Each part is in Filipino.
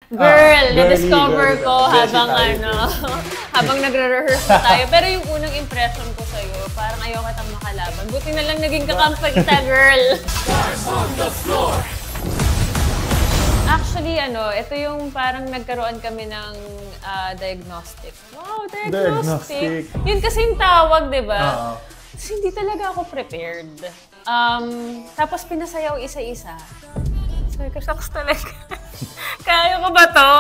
Girl, na-discover ko habang habang nagre-rehearse na tayo. Pero yung unang impression ko sa'yo, parang ayaw kitang makalaban. Buti na lang naging kakampi kita, girl. Actually, ito yung parang nagkaroon kami ng diagnostic. Wow, diagnostic! Yun kasi yung tawag, di ba? Kasi hindi talaga ako prepared. Tapos pinasayaw isa-isa. Sabi ko, shucks talaga. Kaya ko ba to?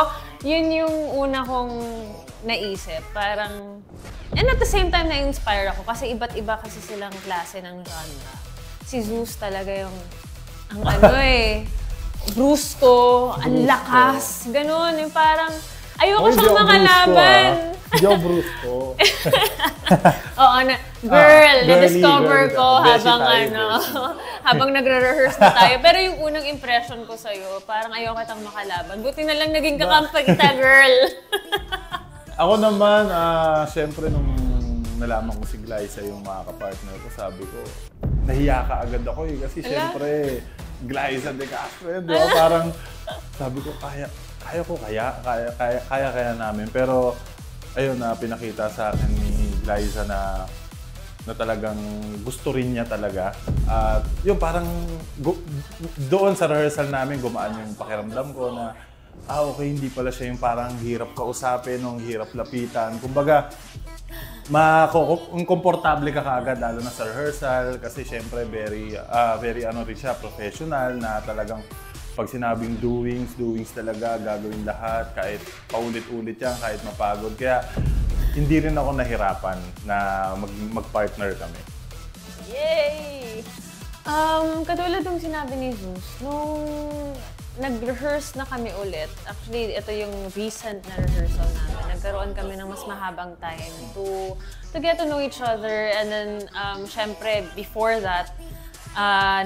Yun yung una kong naisip. Parang, and at the same time, na-inspire ako. Kasi iba't iba kasi silang klase ng genre. Si Zeus talaga yung, brusco, ang lakas, ganun. Yung parang, ayoko siyang makalaban. Hindi ako brusco. Oo, girl, na-discover ko habang nagre-rehearse na tayo. Pero yung unang impression ko sa'yo, parang ayaw kitang makalaban. Buti na lang naging kakampi kita, girl. Ako naman, syempre nung nalaman ko si Glyza yung mga kapartner ko, sabi ko, nahiya ka agad ako eh. Kasi syempre, Glyza de Castro, di ba? Parang sabi ko, kaya namin. Pero ayun na pinakita sa akin ni Glyza na talagang gusto rin niya talaga. At yun parang doon sa rehearsal namin gumaan yung pakiramdam ko na okay, hindi pala siya yung parang hirap kausapin, yung hirap lapitan. Kumbaga, komportable ka kaagad lalo na sa rehearsal kasi syempre very rin siya, professional na talagang pag sinabing doings talaga, gagawin lahat, kahit paulit-ulit yan, kahit mapagod. Kaya hindi rin ako nahirapan na mag-partner kami. Yay! Katulad ng sinabi ni Zeus, nung nag-rehearse na kami ulit, actually, ito yung recent na rehearsal namin. Nagkaroon kami ng mas mahabang time to get to know each other. And then, syempre, before that,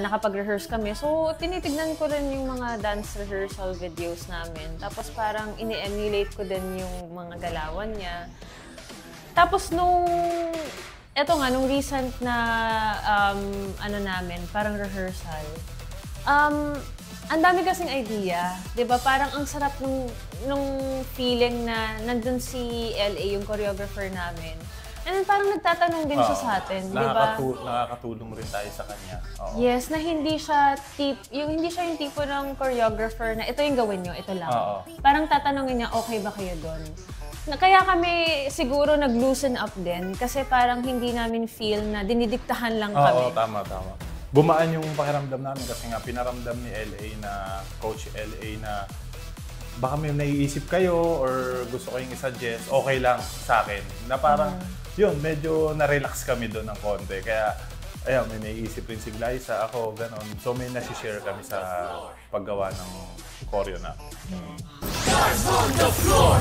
nakapag-rehearse kami. So, tinitignan ko rin yung mga dance rehearsal videos namin. Tapos parang ini-emulate ko din yung mga galawan niya. Tapos nung recent na namin, parang rehearsal, ang dami kasing idea, 'di ba? Parang ang sarap nung feeling na nandun si LA, yung choreographer namin. And then parang nagtatanong din siya sa atin, 'di ba? Nakakatulong rin tayo sa kanya. Yes, na hindi siya yung tipo ng choreographer na ito yung gawin niyo, ito lang. Parang tatanungin niya, okay ba kayo doon? Kaya kami siguro nag-loosen up din kasi parang hindi namin feel na dinidiktahan lang kami. Oo, tama. Gumaan yung pakiramdam namin kasi nga pinaramdam ni LA na, Coach LA na baka may naiisip kayo or gusto kayong i-suggest, okay lang sa akin. Na parang, yun, medyo na-relax kami doon ng konti. Kaya, ayun, may naiisip rin si Glyza, ako, ganon. So may nasi-share kami sa paggawa ng choreo na. Guys on the floor!